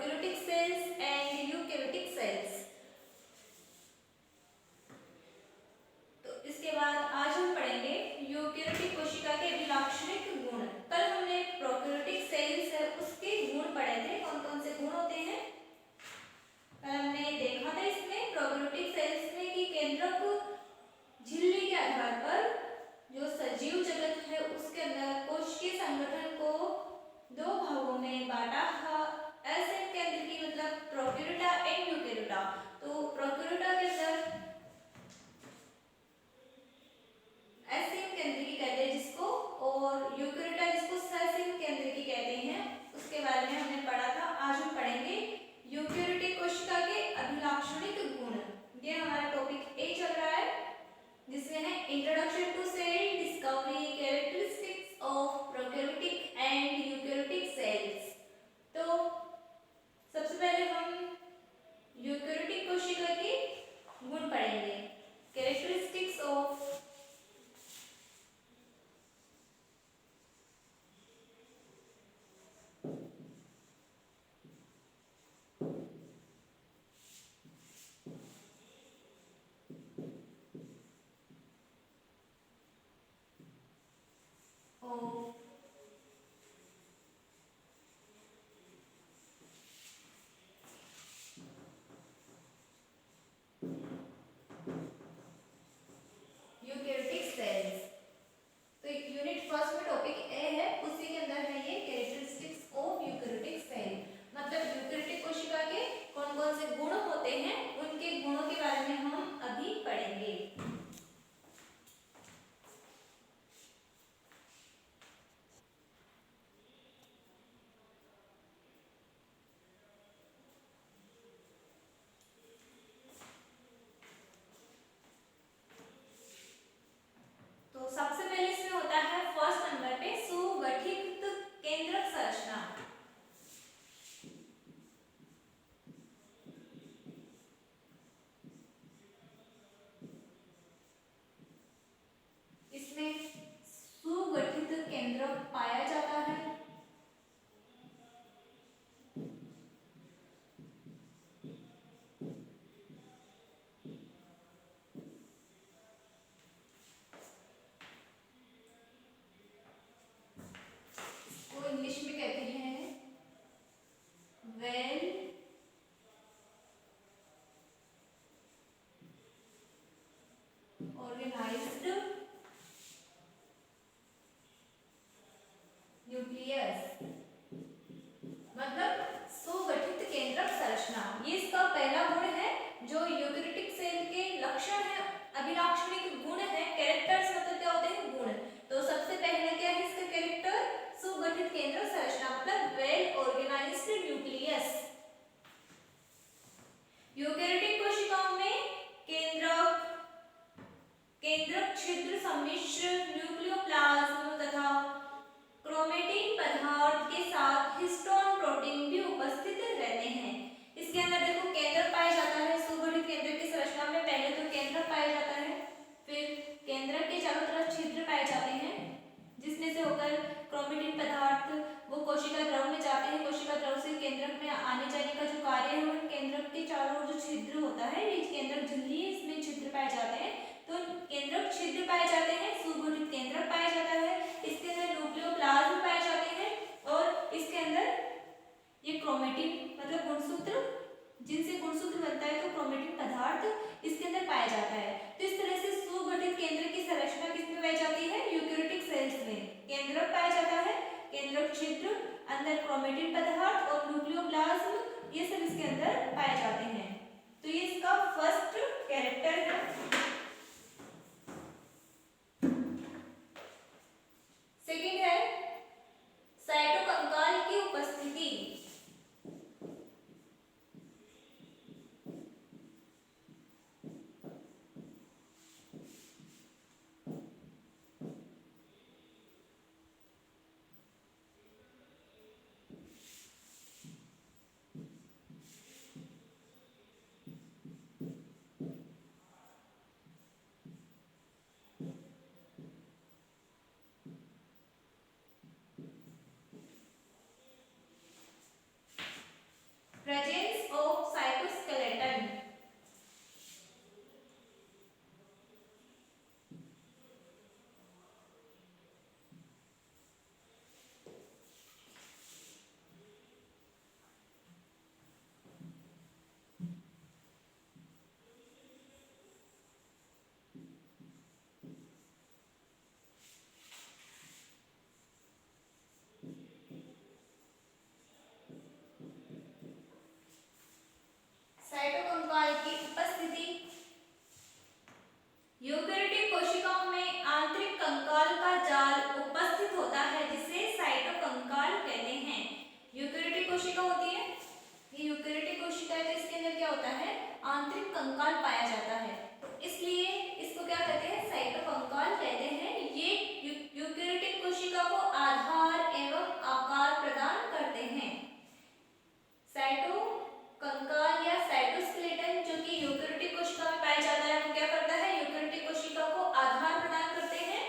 Prokaryotic cells and eukaryotic cells. तो इसके बाद आज हम पढ़ेंगे यूकैरियोटिक कोशिका के अभिलाक्षणिक गुण। कल हमने प्रोकैरियोटिक सेल्स है उसके गुण पढ़े थे, कौन कौन से गुण होते हैं। कल हमने देखा था इसमें प्रोकैरियोटिक सेल्स में कि केंद्रक झिल्ली के आधार पर जो सजीव जगत है उसके अंदर कोशिकीय संगठन को दो भागों में बांटा था। एसिड केंद्र की मतलब प्रोकैरियोटा एंड यूकैरियोटा। तो प्रोकैरियोटा के अंदर एसिड केंद्र की कहते हैं जिसको, और यूकैरियोटा जिसको ससिड केंद्र की कहते हैं, उसके बारे में हमने पढ़ा था। आज हम पढ़ेंगे यूकैरियोटिक कोशिका के अभिलाक्षणिक गुण। ये हमारा टॉपिक ए चल रहा है जिसमें है introduction to cell discovery, characteristics of prokaryotic and eukaryotic cells. तो सबसे पहले हम यूकैरियोटिक कोशिका के गुण पढ़ेंगे, कैरेक्टरिस्टिक्स ऑफ यूकैरियोटिक सेल्स। तो यूनिट फर्स्ट में टॉपिक ए है, उसी के अंदर है ये कैरेक्टरिस्टिक्स ऑफ यूकैरियोटिक सेल। मतलब यूकैरियोटिक कोशिका के कौन कौन से गुण होते हैं, उनके गुणों के बारे में हम अभी पढ़ेंगे। तो सबसे पहले इसमें होता है फर्स्ट नंबर पे सुगठित केंद्रक संरचना। इसमें सुगठित केंद्रक पाया जाता है। इसको इंग्लिश में कहते हैं वेल ऑर्गेनाइज्ड न्यूक्लियस। मतलब सुगठित केंद्रक संरचना, ये इसका पहला गुण है जो यूकैरियोटिक सेल के लक्षण है, अभिलाक्षणिक गुण है। कैरेक्टर्स मतलब क्या होते हैं, गुण। तो सबसे पहले क्या है इसका कैरेक्टर, सुगठित केंद्रक संरचना मतलब वेल ऑर्गेनाइज्ड न्यूक्लियस। यूकैरियोटिक कोशिकाओं में केंद्रक छिद्र सम्मिश्र न्यूक्लियोप्लाज्म तथा क्रोमेटिन पदार्थ के साथ हिस्टोन प्रोटीन भी उपस्थित रहते हैं। इसके अंदर देखो केंद्रक पाया जाता है। सुगठित केंद्रक की संरचना में पहले तो केंद्रक पाया जाता है, फिर केंद्रक के चारों तरफ छिद्र पाए जाते हैं जिसमें से होकर क्रोमेटिन पदार्थ वो कोशिका द्रव में जाते हैं। कोशिका द्रव से केंद्रक में आने जाने का जो कार्य है वो केंद्रक के चारों ओर जो छिद्र होता है, ये केंद्रक झिल्ली है, इसमें छिद्र पाए जाते हैं। तो केंद्रक छिद्र पाए जाते हैं, सुगठित केंद्रक पाया जाता है, इसके अंदर न्यूक्लियोप्लाज्म पाए जाते हैं और इसके अंदर ये क्रोमेटिन मतलब गुणसूत्र, जिनसे गुणसूत्र बनता है, तो क्रोमेटिन पदार्थ इसके अंदर पाया जाता है। तो इस तरह से सुगठित केंद्र की संरचना किसमें पाई जाती है, यूकैरियोटिक सेल्स में। केंद्रक पाया जाता है, केंद्रक छिद्र, अंदर क्रोमेटिन पदार्थ और न्यूक्लियोप्लाज्म, ये सब इसके अंदर पाए जाते हैं। तो ये इसका फर्स्ट कैरेक्टर है। सेकंड है साइटोकंकाल की उपस्थिति। ये यूकेरियोटिक कोशिका है, तो इसके अंदर क्या होता है, आंतरिक कंकाल पाया जाता है, तो इसलिए इसको क्या कहते हैं, साइटोकंकाल कहते हैं। ये यूकेरियोटिक कोशिका को आधार एवं आकार प्रदान करते हैं। साइटोकंकाल या साइटोस्केलेटन जो कि यूकेरियोटिक कोशिका में पाया जाता है, वो क्या करता है, यूकेरियोटिक कोशिका को आधार प्रदान करते हैं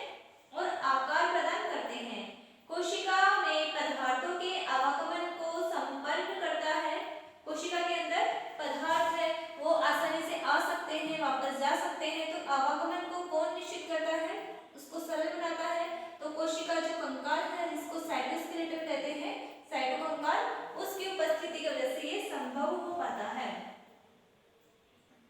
और आकार प्रदान करते हैं। कोशिका में पदार्थों के आवागमन को संपर्क करता है। कोशिका के अंदर पदार्थ है वो आसानी से आ सकते हैं, वापस जा सकते हैं, तो आवागमन को कौन निश्चित करता है, उसको सरल बनाता है। तो कोशिका जो कंकाल है जिसको साइटोस्केलेटन कहते हैं, साइटोकंकाल, उसकी उपस्थिति की वजह से ये संभव हो पाता है।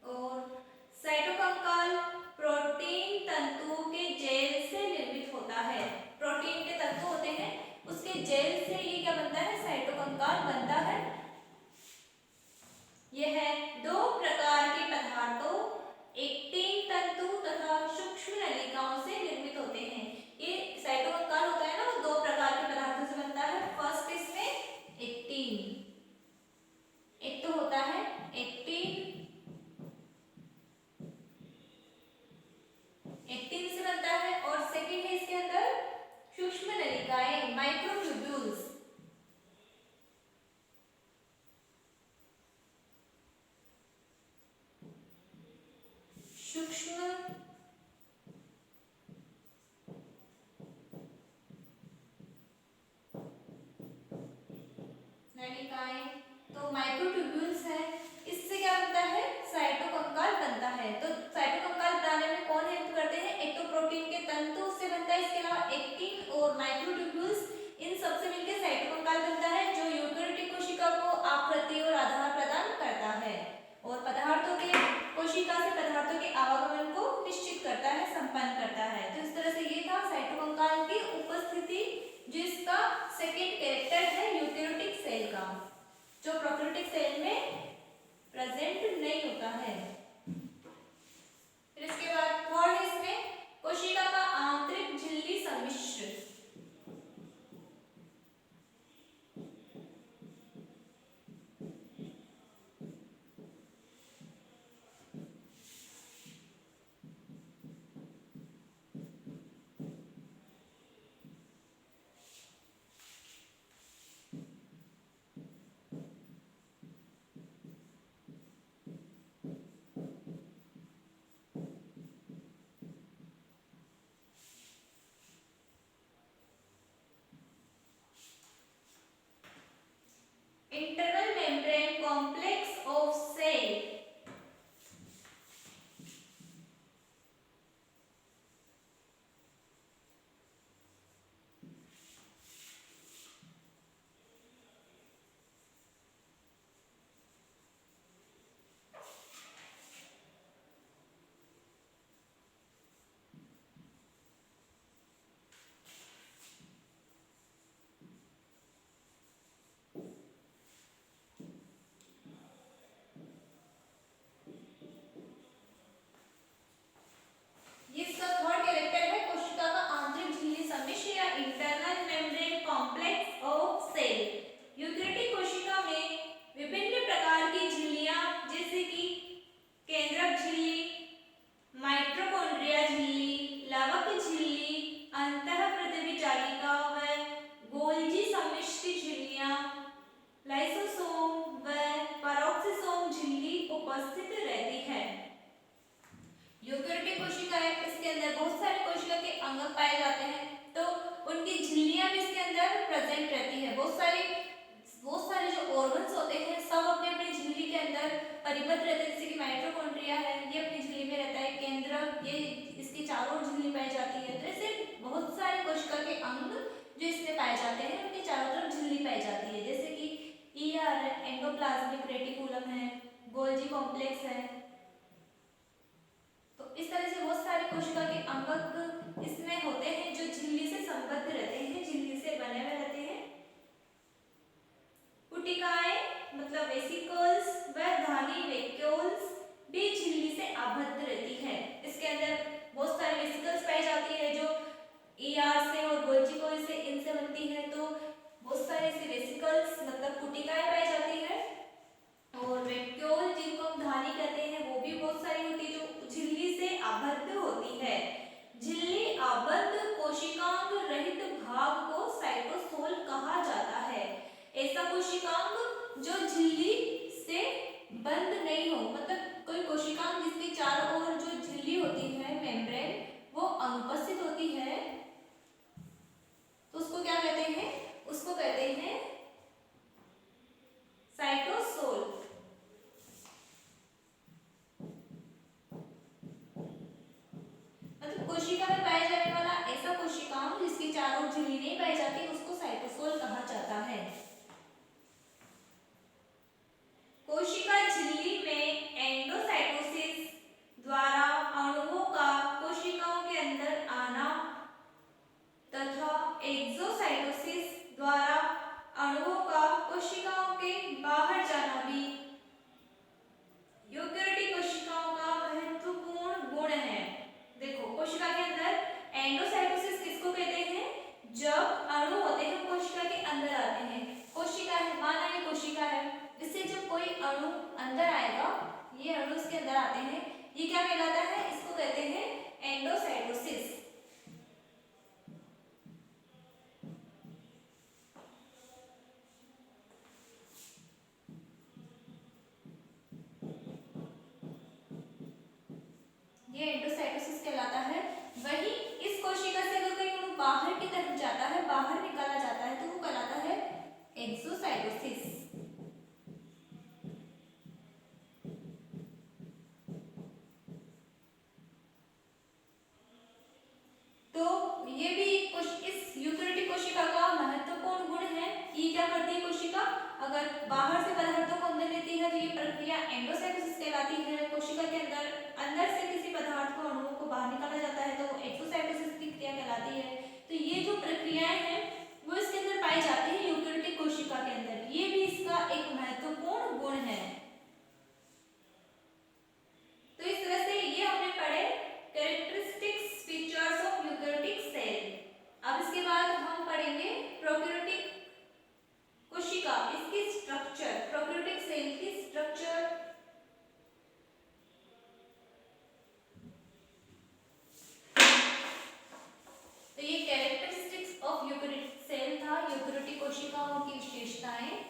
और साइटोकंकाल प्रोटीन तंतुओं के जेल से निर्मित होता है। प्रोटीन के तंतु होते हैं उसके जेल से ये क्या बनता है, साइटोकंकाल बनता है। यह दो प्रकार के पदार्थों, एक्टिन तंतु तथा सूक्ष्म नलिकाओं से निर्मित होते हैं। ये साइटोकंकाल होता है ना, वो दो प्रकार के पदार्थों से बनता है। फर्स्ट इसमें एक्टिन, एक तो होता है एक्टिन, एक्टिन से बनता है, और सेकंड है इसके अंदर सूक्ष्म नलिकाएं, माइक्रोट्यूब्यूल्स। सूक्ष्म नलिकाएं, तो माइक्रोट्यूब्यूल्स है, इससे क्या बनता है, साइटोकंकाल बनता है। तो साइटोकंकाल बनाने में कौन हेल्प करते हैं, एक तो प्रोटीन के तंतु से बनता है, इसके अलावा एक्टिन और माइक्रोट्यूब्यूल्स, इन सबसे मिलकर साइटोकंकाल बनता है, जो यूकेरियोटिक कोशिका को आकृति और आधार प्रदान करता है और पदार्थों के, कोशिका से पदार्थों के आवागमन को निश्चित करता है, संपन्न करता है। तो इस तरह से ये था साइटोकंकाल की उपस्थिति, जिसका सेकंड कैरेक्टर है यूकेरियोटिक सेल का, जो प्रोकैरियोटिक सेल में प्रेजेंट नहीं होता है। फिर इसके बाद थर्ड है इसमें कोशिका का आंतरिक झिल्ली सम्मिश्र। Internal membrane complex of cell. इसका थर्ड कैरेक्टर है कोशिका का आंतरिक झिल्ली सम्मिश्र या internal membrane complex of cell. Eukaryotic कोशिका में विभिन्न प्रकार की झिल्लियां, जैसे कि केंद्रक झिल्ली, माइटोकॉन्ड्रिया झिल्ली, लवक झिल्ली, अंतःपृथ्वी जालिका व गोल्जी सम्मिश्र झिल्लियां, लाइसोसोम व पेरोक्सिसोम झिल्ली उपस्थित रहती है। यूकेरियोटिक कोशिका है, इसके अंदर बहुत सारे कोशिका के अंग पाए जाते हैं, तो उनकी झिल्लियां भी इसके अंदर प्रेजेंट रहती है। बहुत सारे जो ऑर्गन्स होते हैं सब अपने अपनी झिल्ली के अंदर परिबद्ध रहते हैं। जैसे कि माइटोकॉन्ड्रिया है, ये अपनी झिल्ली में रहता है, केंद्रक, ये इसकी चारों ओर झिल्ली पाई जाती है। तो ऐसे बहुत सारे कोशिका के अंग जो इसमें पाए जाते हैं, उनकी चारों तरफ झिल्ली पाई जाती है। जैसे कि ईआर है, एंडोप्लाज्मिक रेटिकुलम है, गोल्जी कॉम्प्लेक्स है। तो इस तरह से बहुत सारे कोशिका के अंग इसमें होते हैं जो झिल्ली से संबद्ध रहते हैं, झिल्ली से बने हुए रहते हैं। पुटिकाएं मतलब वेसिकल्स व धानी वैक्यूल्स भी झिल्ली से आबद्ध रहती है। इसके अंदर बहुत सारे वेसिकल्स पाई जाती है जो ईआर से और गोल्जी कोशिका से इनसे बनती है। तो बहुत सारे ऐसे वेसिकल्स मतलब पुटिकाएं पाई जाती है। बंद नहीं हो, मतलब कोई कोशिकांग जिसके चारों ओर जो झिल्ली होती है मेम्ब्रेन वो अनुपस्थित होती है तो उसको क्या कहते हैं, उसको कहते हैं साइटोसोल। मतलब कोशिका में पाया जाने वाला ऐसा कोशिकांग जिसके चारों ओर झिल्ली नहीं पाई जाती उसको साइटोसोल कहा जाता है। कोशिका झिल्ली में एंडोसाइटोसिस द्वारा अणुओं का कोशिकाओं के अंदर आना तथा एक्सोसाइटोसिस द्वारा अणुओं का कोशिकाओं के बाहर जाना भी यूकेरियोटिक कोशिकाओं का महत्वपूर्ण गुण है। देखो कोशिका के अंदर एंडोसाइटोसिस किसको कहते हैं, जब अणु होते हैं कोशिका के अंदर आते हैं। कोशिका है, माना ये कोशिका है, इससे जब कोई अणु अंदर आएगा, ये अणु इसके अंदर आते हैं, ये क्या कहलाता है, इसको कहते हैं एंडोसाइटोसिस। ये एंडोसाइटोसिस कहलाता है। वही इस कोशिका से अगर कोई अणु बाहर की तरफ जाता है, बाहर निकाला जाता है तो वो कहलाता है एक्सोसाइटोसिस। तो ये भी इस यूकेरियोटिक कोशिका का महत्वपूर्ण गुण है कि क्या करती है कोशिका, अगर बाहर से पदार्थों को अंदर लेती है तो ये प्रक्रिया एंडोसाइटोसिस कहलाती है। कोशिका के अंदर से किसी पदार्थ को, अणुओं को बाहर निकाला जाता है तो वो एक्सोसाइटोसिस की क्रिया कहलाती है। तो ये जो प्रक्रियाएं हैं वो इसके अंदर पाई जाती है यूकेरियोटिक कोशिका के अंदर, ये भी इसका एक महत्वपूर्ण गुण है। तो इस तरह से ये हमने पढ़े characteristics features of eukaryotic cell. अब इसके बाद हम पढ़ेंगे प्रोकैरियोटिक कोशिका, इसकी स्ट्रक्चर, प्रोकैरियोटिक सेल की स्ट्रक्चर। तो ये कैरेक्टरिस्टिक्स ऑफ यूकेरियोटिक सेल था, यूकेरियोटिक कोशिकाओं की विशेषताएं।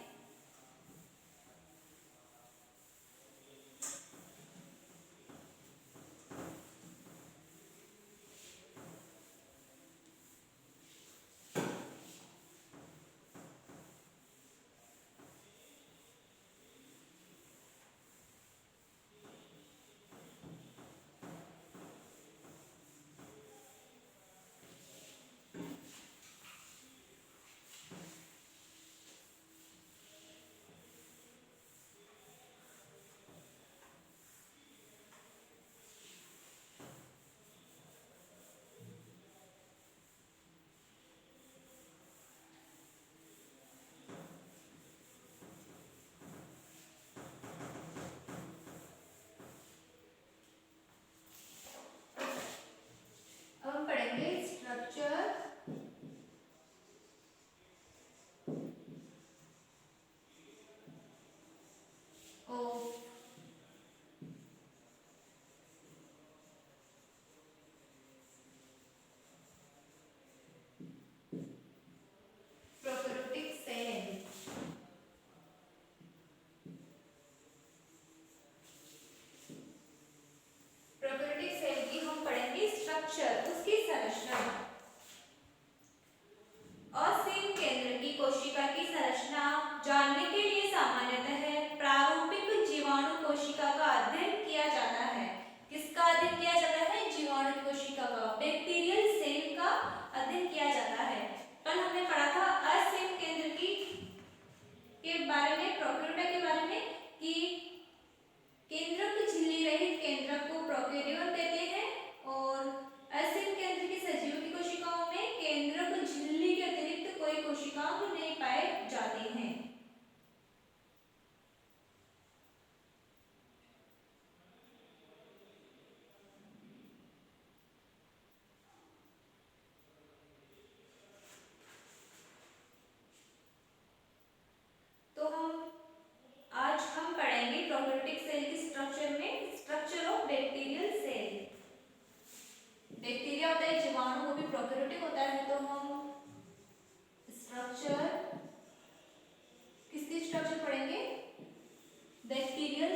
बैक्टीरियल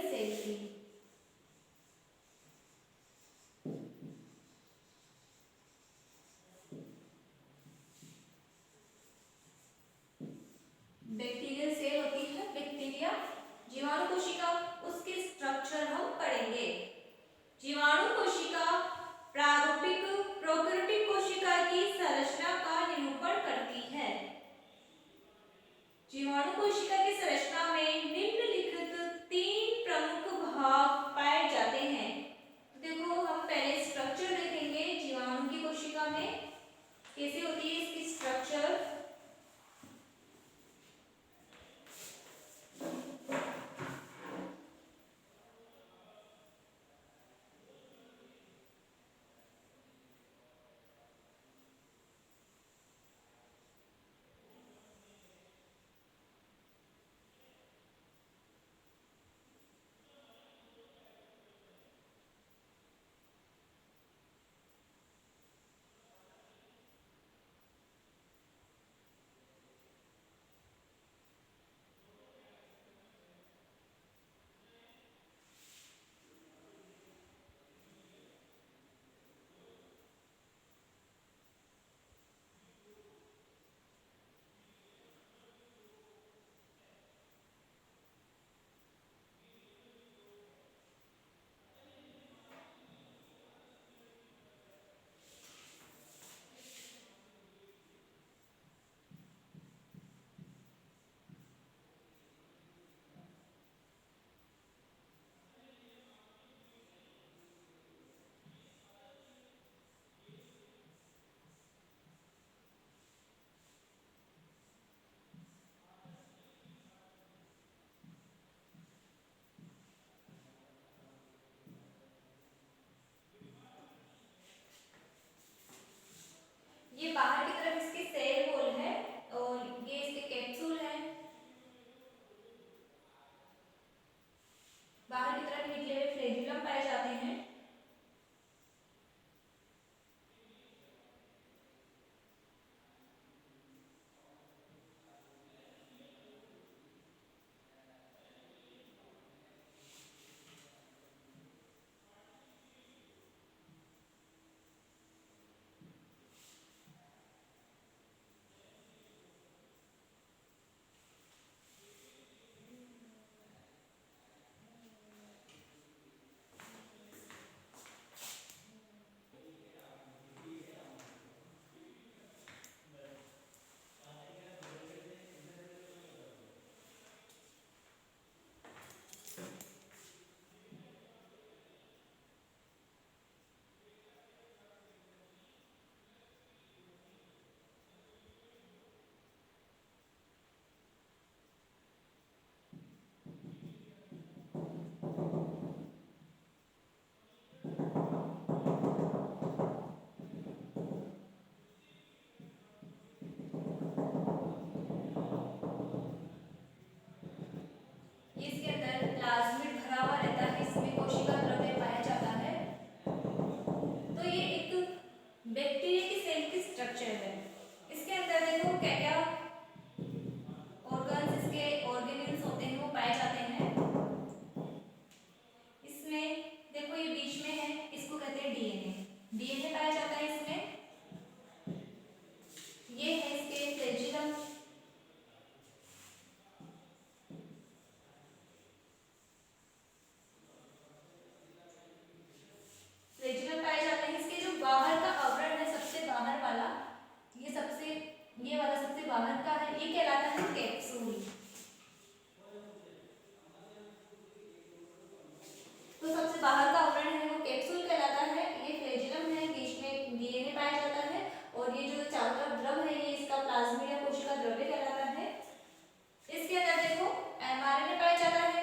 और ये जो चारों तरफ द्रव है ये इसका प्लाज्मिड या कोशिका द्रव्य कहलाता है। इसके अंदर देखो एमआरएनए पाया जाता है,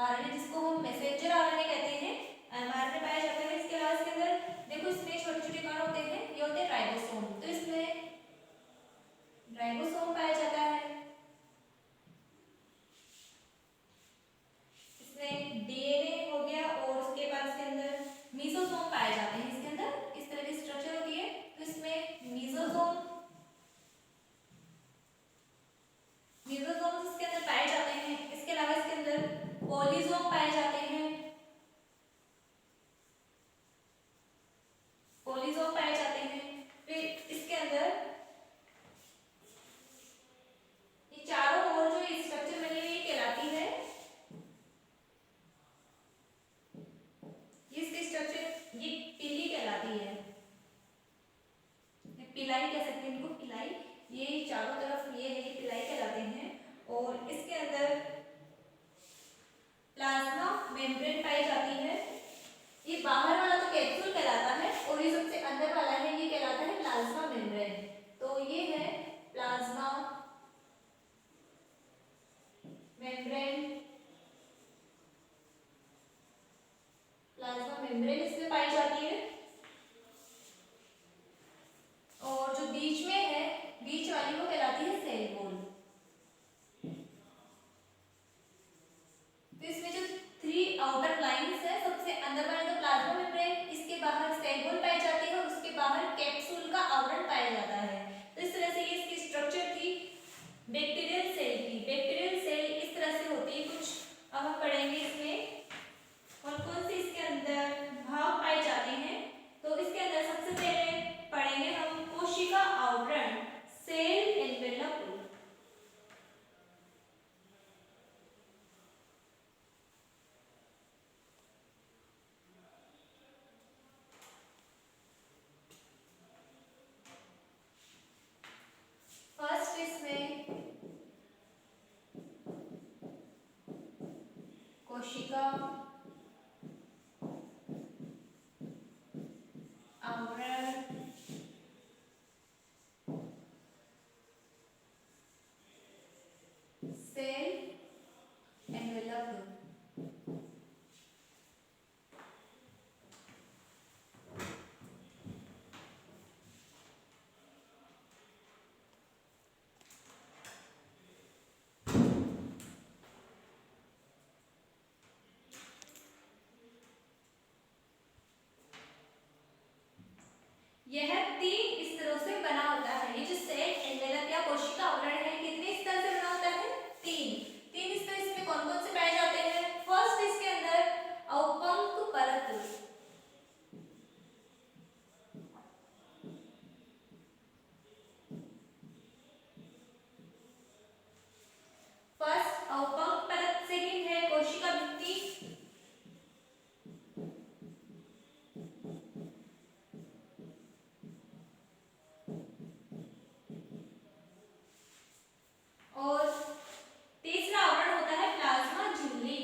आरएनए जिसको हम मैसेंजर आरएनए कहते हैं, एमआरएनए पाया जाता है। इसके अलावा इसके अंदर देखो इसमें छोटे छोटे कण होते हैं, ये होते हैं राइबोसोम, तो इसमें राइबोसोम पाया जाता है। इसमें डीएनए हो गया और उसके बाद इसके अंदर मीसोसोम पाए जाते हैं। इसके अंदर इस तरह की स्ट्रक्चर होती है, तो इसमें मीसोसोम इसके अंदर पाए जाते हैं। इसके अलावा इसके अंदर पॉलीजोम पाए जाते हैं, पॉलीजोम पाए जाते हैं। फिर इसके अंदर ये चारों ओर जो स्ट्रक्चर बनी हुई कहलाती है, इसकी स्ट्रक्चर ये पिली कहलाती है, पिलाई कह सकते हैं इनको, पिलाई। ये चारों तरफ ये है, ये पिलाई कहलाते हैं। और इसके अंदर प्लाज्मा मेम्ब्रेन पाई जाती है। ये बाहर वाला तो कैप्सूल कहलाता है और ये सबसे अंदर वाला है ये कहलाता है प्लाज्मा मेम्ब्रेन। तो ये है प्लाज्मा मेम्ब्रेन, प्लाज्मा मेम्ब्रेन इसमें पाई जाती है। और जो बीच में है, बीच वाली वो कहलाती है सेल वॉल। तो इसमें जो 3 आउटर लाइंस है, सबसे अंदर वाला तो प्लाज्मा मेम्ब्रेन, इसके बाहर सेल वॉल पाई जाती है और उसके बाहर कैप्सूल का आवरण पाया जाता है। तो इस तरह से ये इसकी स्ट्रक्चर थी बैक्टीरियल सेल की। बैक्टीरियल सेल इस तरह से होती है कुछ, अब हम पढ़ेंगे इसमें कौन कौन से इसके अंदर भाग पाए जाते हैं। तो इसके अंदर सबसे पहले पढ़ेंगे हम कोशिका आवरण, सेल एनवेलप। फर्स्ट इसमें कोशिका आवरण, सेल एनवेलप। यह 3 स्तरों से बना होता है। ये जो सेल एनवेलप या कोशिका आवरण है कितने स्तर से बना होता है? 3 स्तर। इसमें कौन कौन से पाए जाते हैं? फर्स्ट इसके अंदर अवपंक परत, फर्स्ट अवपंक परत। सेकंड है कोशिका भित्ति, और तीसरा आवरण होता है प्लाज्मा झिल्ली।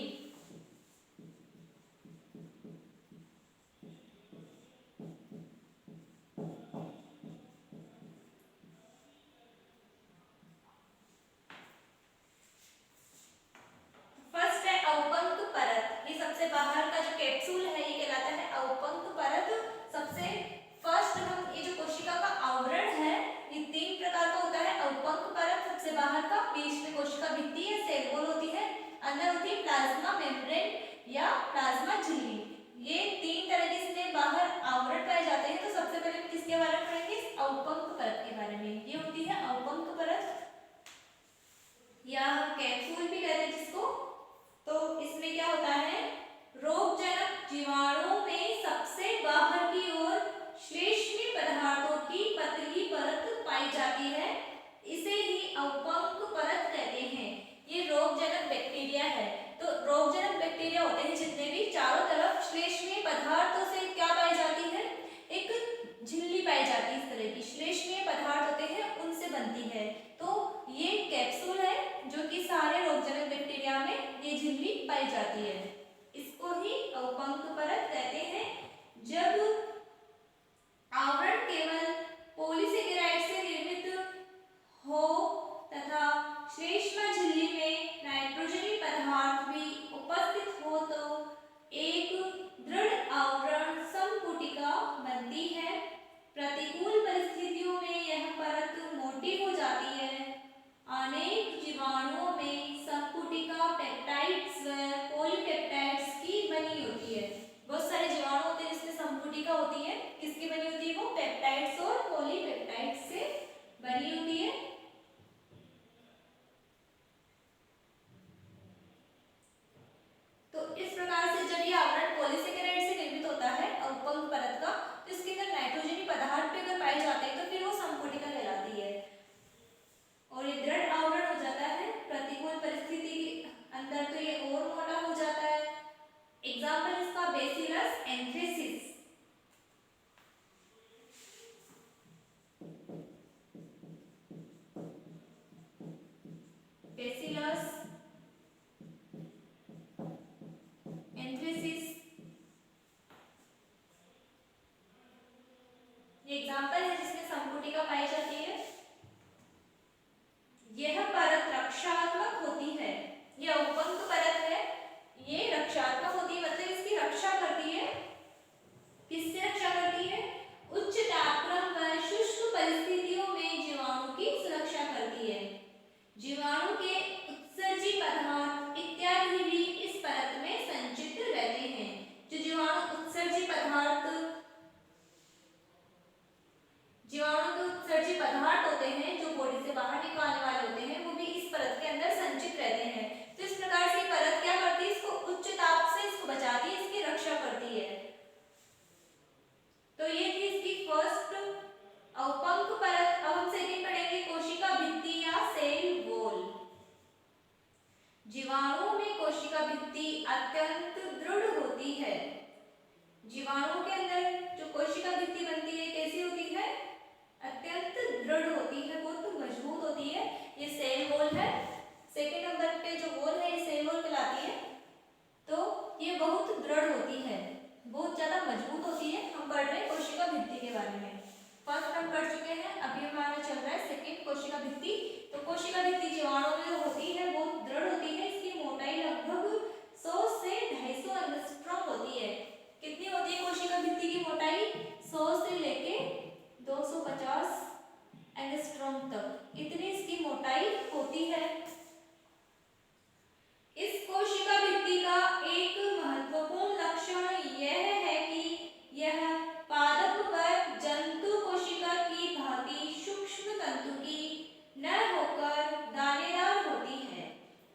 फर्स्ट है अवपंक परत, ये सबसे बाहर का जो कैप्सूल है ये कहलाता है अवपंक परत। सबसे फर्स्ट हम ये जो कोशिका का आवरण है ये 3 प्रकार का होता है। अवपंक परत सबसे बाहर का, बीच में कोशिका भित्ति है, सेल वॉल होती है, अंदर होती है प्लाज्मा मेम्ब्रेन या प्लाज्मा झिल्ली। ये 3 तरह के इसमें बाहर आवरण पाए जाते हैं। तो सबसे पहले हम किसके बारे में पढ़ेंगे? अवपंक परत के बारे में। ये होती है अवपंक परत या कैप्सूल भी कहते हैं जिसको। तो इसमें क्या होता है? रोगजनक जीवाणुओं में सबसे बाहर की ओर श्लेष्मीय पदार्थों की पतली परत पाई जाती है, इसे ही अवपंक परत कहते हैं। ये रोगजनक बैक्टीरिया है। तो रोगजनक बैक्टीरिया होते हैं जितने भी, चारों तरफ श्लेष्मीय पदार्थों से क्या पाई जाती है? एक झिल्ली पाई जाती है, इस तरह की श्लेष्मीय पदार्थ होते हैं उनसे बनती है। तो ये कैप्सूल है जो कि सारे रोगजनक बैक्टीरिया में ये झिल्ली पाई जाती है, इसको ही अवपंक परत कहते हैं। जब आवरण केवल जीवाणु में कोशिका भित्ति अत्यंत दृढ़ होती है। जीवाणु के अंदर जो कोशिका भित्ति बनती है कैसी होती है? अत्यंत दृढ़ होती है, बहुत मजबूत होती है। ये सेल वॉल है, सेकेंड नंबर पे जो वॉल है ये सेल वॉल कहलाती है। तो ये बहुत दृढ़ होती है, बहुत ज्यादा मजबूत होती है। हम पढ़ रहे हैं कोशिका भित्ति के बारे में। फर्स्ट हम पढ़ चुके हैं, अभी हमारा चल रहा है सेकेंड कोशिका भित्ति। तो कोशिका भित्ति जीवाणु में होती है, बहुत दृढ़ होती है। इसकी मोटाई लगभग 100 से 250 एंगस्ट्रॉम होती है। कितनी होती है कोशिका भित्ति की मोटाई? 100 से लेके 250 एंगस्ट्रॉम तक, इतनी इसकी मोटाई होती है। इस कोशिका भित्ति का एक महत्वपूर्ण लक्षण यह है कि यह पादप पर जंतु कोशिका की भांति सूक्ष्म तंतु की न होकर दानेदार होती है।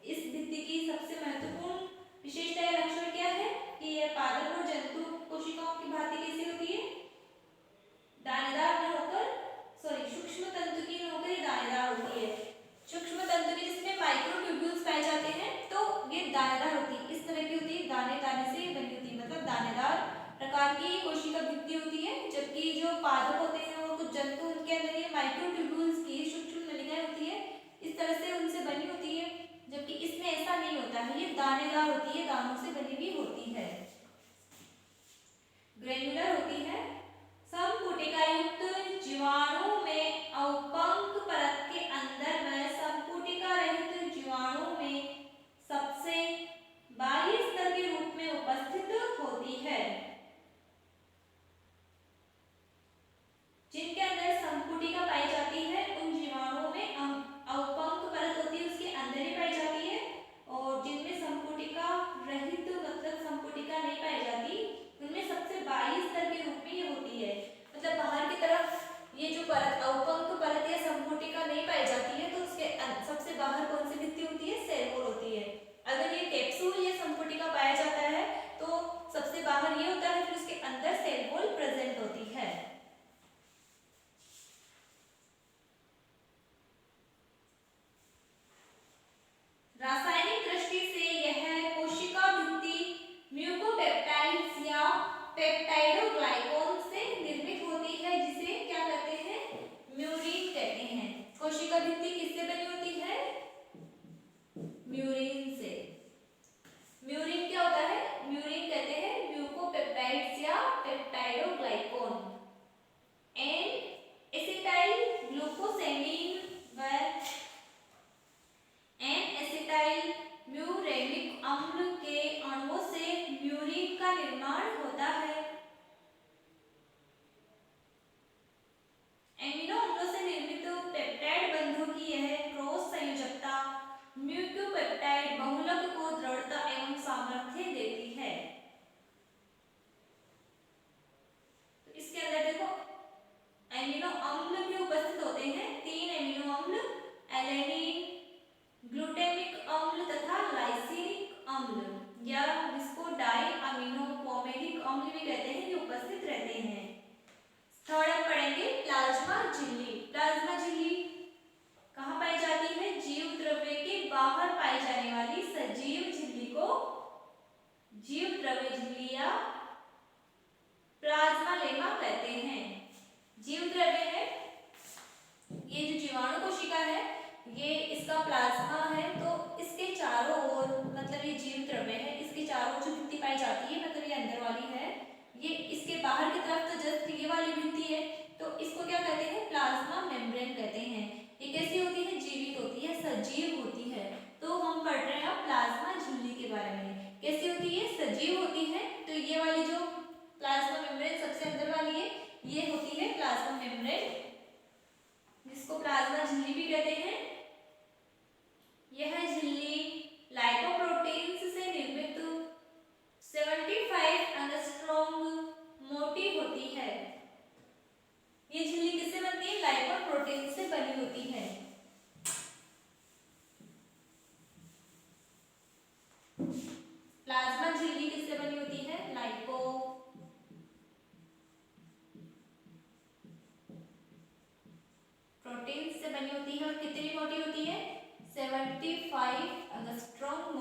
इस भित्ति की सबसे महत्वपूर्ण विशेषता या लक्षण क्या है कि यह पादप और जंतु कोशिकाओं की भांति कैसी होती है? दानेदार न होकर, सूक्ष्म तंतु की न होकर दानेदार होती है। सूक्ष्म तंतु के जिसमें माइक्रोट्यूब्यूल्स पाए जाते हैं तो ये दानेदार होती है। इस तरह की होती है, दाने दाने से बनी होती है, मतलब दानेदार प्रकार की कोशिका भित्ति होती है। जबकि जो पादप होते हैं और कुछ जंतु, उनके अंदर ये माइक्रोट्यूब्यूल्स की सूक्ष्म नलिकाएं होती है, इस तरह से उनसे बनी होती है। जबकि इसमें ऐसा नहीं होता है, ये दानेदार होती है, दानों से बनी हुई होती है, ग्रेन्युलर होती है। संपुटिकायुक्त जीवाणु में अवपंक परत के अंदर व संपुटिका रहित जीवाणु में सबसे बाह्य स्तर के रूप में उपस्थित होती है। जिनके अंदर संपुटिका पाई जाती है उन जीवाणुओं में अवपंक परत होती है, उसके अंदर ही पाई जाती है। और जिनमें संपुटिका रहित मतलब संपुटिका नहीं पाई जाती, उनमें सबसे बाह्य स्तर के रूप में ये होती है। मतलब बाहर की तरफ ये जो परत अवपंक परत या संपुटिका नहीं पाई जाती है, तो उसके सबसे बाहर कौन सी भित्ति होती है? सेल वॉल होती है। अगर ये कैप्सूल या संपुटिका पाया जाता है तो सबसे बाहर ये होता है, फिर उसके अंदर सेल वॉल प्रेजेंट होती है। रासायनिक दृष्टि से यह कोशिका भित्ति म्यूकोपेप्टाइड्स या पेप्टाइडोग्लाइकॉन से निर्मित होती है, जिसे क्या कहते हैं? म्यूरिन कहते हैं। कोशिका भित्ति किससे बनी होती है? म्यूरिन से। म्यूरिन क्या होता है? म्यूरिन कहते हैं म्यूकोपेप्टाइड्स या पेप्टाइडोग्लाइकॉन। एन एसिटाइल ग्लूकोसेमिन व एन एसिटाइल म्यूरेमिक अम्ल के अणुओं से म्यूरिन का निर्माण होता है। एमिनो अम्लों से निर्मित पेप्टाइड बंधों की यह क्रॉस संयोजकता म्यूकोपेप्टाइड बहुलक को दृढ़ता एवं सामर्थ्य देती है। तो इसके अंदर देखो एमिनो अम्ल भी उपस्थित होते हैं, 3 एमिनो अम्ल, एलेनिन, ग्लूटामिक अम्ल तथा लाइसिनिक अम्ल या जिसको डाई अमीनो पोमेलिक अम्ल भी कहते हैं, ये उपस्थित रहते हैं। थर्ड हम पढ़ेंगे प्लाज्मा झिल्ली। प्लाज्मा झिल्ली कहाँ पाई जाती है? जीव द्रव्य के बाहर पाई जाने वाली सजीव झिल्ली को जीव द्रव्य झिल्ली या प्लाज्मा लेमा कहते हैं। जीव द्रव्य है, ये जो जीवाणु कोशिका है ये इसका प्लाज्मा है, तो इसके चारों ओर मतलब ये जीव द्रव्य है, इसके चारों जो भित्ति पाई जाती है, मतलब ये अंदर वाली है, ये इसके बाहर की तरफ तो जस्ट ये वाली भित्ति है, तो इसको क्या कहते हैं? प्लाज्मा मेम्ब्रेन कहते हैं। ये कैसी होती है? जीवित होती है, सजीव होती है। तो हम पढ़ रहे हैं अब प्लाज्मा झिल्ली के बारे में। कैसी होती है? सजीव होती है। तो ये वाली जो प्लाज्मा मेम्ब्रेन सबसे अंदर वाली है, ये होती है प्लाज्मा मेम्ब्रेन, जिसको प्लाज्मा झिल्ली भी कहते हैं। यह झिल्ली लाइपोप्रोटीन्स से निर्मित 75 एंगस्ट्रॉम मोटी होती है। ये झिल्ली किससे बनती है? लाइपोप्रोटीन से बनी होती है। प्लाज्मा झिल्ली किससे बनी होती है? लाइपोप्रोटीन से बनी होती है। और कितनी मोटी होती है? 75 एंगस्ट्रॉम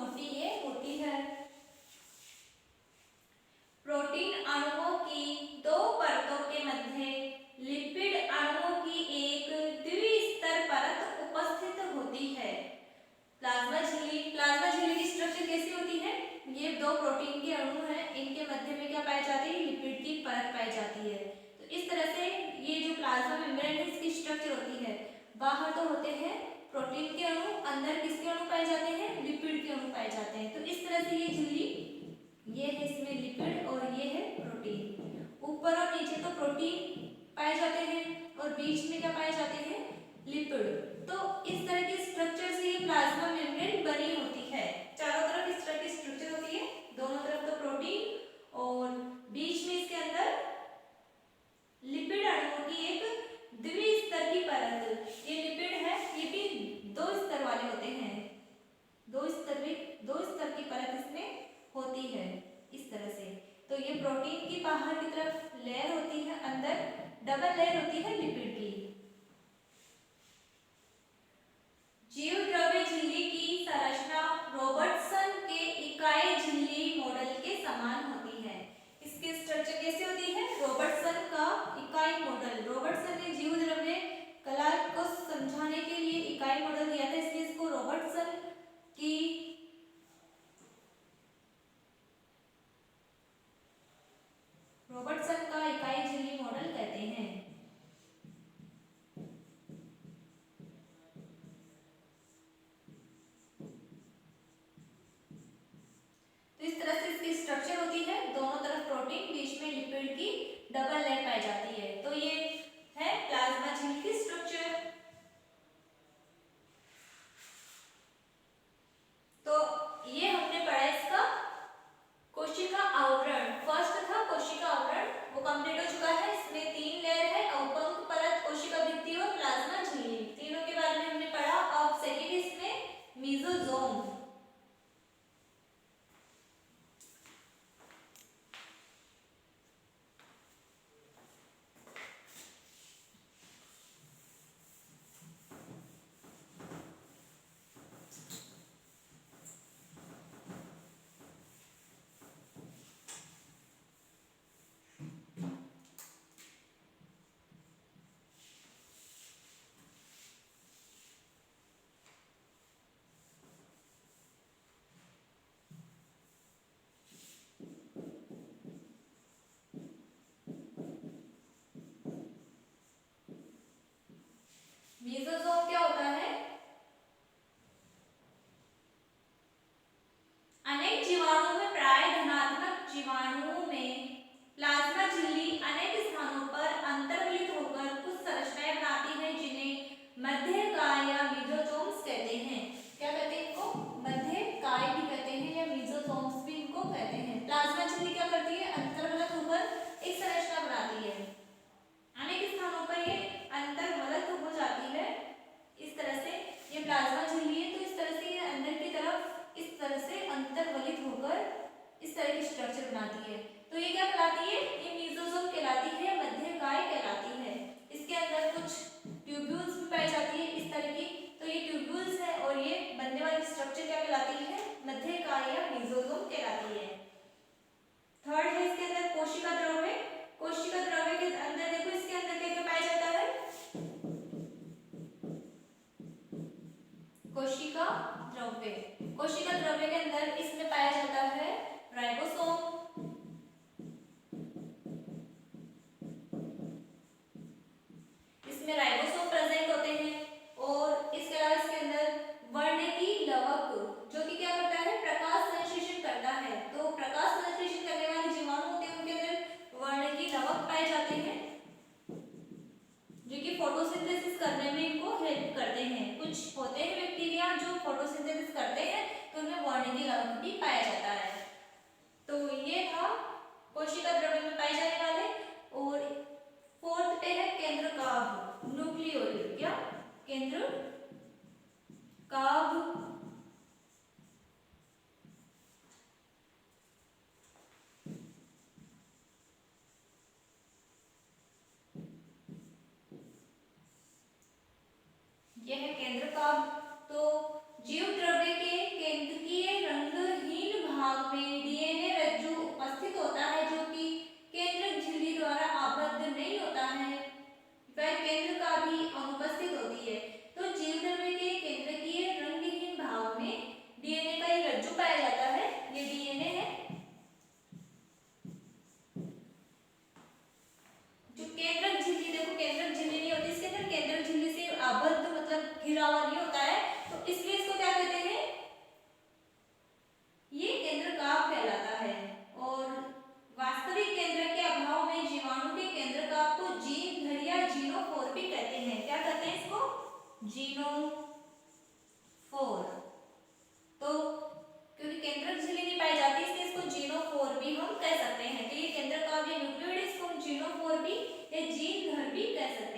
प्रोटीन के अणु हैं इनके मध्य में क्या पाई जाती है, लिपिड की परत पाई जाती है। तो इस तरह से ये जो प्लाज्मा मेम्ब्रेन है इसकी स्ट्रक्चर होती है, बाहर तो होते हैं प्रोटीन के अणु, अंदर किसके अणु पाए जाते हैं, लिपिड के अणु पाए जाते हैं। तो इस तरह से ये झिल्ली, ये है इसमें लिपिड और ये है प्रोटीन, ऊपर और नीचे तो प्रोटीन पाए जाते हैं और बीच में क्या पाए जाते हैं, लिपिड। तो इस तरह की स्ट्रक्चर से ये प्लाज्मा मेम्ब्रेन बनी होती है। चारों तरफ इस तरह की स्ट्रक्चर होती है, दोनों तरफ तो प्रोटीन और बीच में इसके अंदर लिपिड अणुओं की एक द्विस्तर की परत। ये लिपिड है, ये भी दो स्तर वाले होते हैं, दो स्तर की परत इसमें होती है इस तरह से। तो ये प्रोटीन की बाहर की तरफ लेयर होती है, अंदर डबल लेयर होती है लिपिड की। जीव द्रव्य झिल्ली की संरचना रॉबर्टसन के इकाई झिल्ली मॉडल के समान होती है। इसकी स्ट्रक्चर कैसे होती है, रॉबर्टसन का इकाई मॉडल। रॉबर्टसन ने जीव द्रव्य कला को समझाने के लिए इकाई मॉडल दिया था, इसलिए इसको रॉबर्टसन का इकाई झिल्ली मॉडल कहते हैं। तो इस तरह से इसकी स्ट्रक्चर होती है, दोनों तरफ प्रोटीन, बीच में लिपिड की डबल लेयर पाई जाती है। तो ये है प्लाज्मा झिल्ली की स्ट्रक्चर। तो ये हमने पढ़ा इसका कोशिका आवरण। फर्स्ट था कोशिका आवरण, वो कंप्लीट हो चुका है। इसमें 3 लेयर है, अवपंक परत, कोशिका भित्ति और प्लाज्मा झिल्ली। तीनों के बारे में हमने पढ़ा। अब सेकेंड इसमें मेसोसोम। मेसोसोम क्या होता है, अनेक जीवाणुओं में प्राय धनात्मक जीवाणुओं में प्लाज्मा झिल्ली अनेक स्थानों पर अंतर्गलित होकर कुछ संरचनाएं बनाती है जिन्हें मध्यकाय या मेसोसोम्स कहते हैं। क्या कहते हैं इनको, मध्यकाय भी कहते हैं या मेसोसोम्स भी इनको कहते हैं। प्लाज्मा झिल्ली क्या करती है, अंतर्गलित होकर एक संरचना बनाती है, अनेक स्थानों पर ये अंतर्गलित हो जाती है। इस तरह से ये प्लाज्मा झिल्ली है। तो इस तरह से ये अंदर की तरफ इस तरह से अंतर्गलित होकर इस तरह की स्ट्रक्चर बनाती है। तो ये क्या कहलाती है, ये मेसोसोम कहलाती है, मध्यकाय कहलाती है। इसके अंदर कुछ ट्यूब्यूल्स भी पाई जाती है इस तरह की। तो ये ट्यूब्यूल्स है और ये बनने वाली स्ट्रक्चर क्या कहलाती है, मध्यकाय या मेसोसोम कहलाती है। थर्ड है इसके अंदर कोशिका द्रव्य। कोशिका द्रव्य के अंदर देखो, इसके अंदर क्या क्या पाया जाता है, कोशिका द्रव्य। कोशिका द्रव्य के अंदर इसमें पाया जाता है राइबोसोम, इसमें राइबोसोम प्रेजेंट होते हैं। और इसके अलावा इसके अंदर वर्णकी लवक, जो कि क्या करता है, प्रकाश संश्लेषण करता है। तो प्रकाश संश्लेषण करने वाले जीवाणु होते हैं, उनके अंदर वर्णकी लवक पाए जाते हैं, जो कि फोटोसिंथेसिस करने में इनको हेल्प करते हैं। कुछ होते हैं बैक्टीरिया जो फोटोसिंथेसिस करते हैं, तो उनमें वर्णकी लवक भी पाया जाता है। तो ये था कोशिका द्रव्य में पाए जाने वाले। और फोर्थ पे है केंद्रकाभ, न्यूक्लियोइड। क्या, केंद्रकाभ। यह है केंद्रकाभ। तो जीव द्रव्य के केंद्रीय रंगहीन भाग में डीएनए रज्जु उपस्थित होता है, जो कि केंद्रक झिल्ली द्वारा आबद्ध नहीं होता है, वह केंद्रकाभ ही अनुपस्थित होती है। तो जीव द्रव्य के केंद्रीय रंगहीन भाग में डीएनए का ये रज्जु पाया जाता है, ये डीएनए है केंद्रकाव कहलाता है। और वास्तविक केंद्र के अभाव में जीवाणु के केंद्रकाव को जीन घर या जीनोफोर भी कहते हैं। क्या कहते हैं इसको? जीनोफोर। तो क्योंकि केंद्रक झिल्ली नहीं पाई जाती इसलिए इसको जीनोफोर भी हम कह सकते हैं। तो ये केंद्रकाव या न्यूक्लियोइड इसको हम जीनोफोर भी या जीन घर भी कह सकते हैं।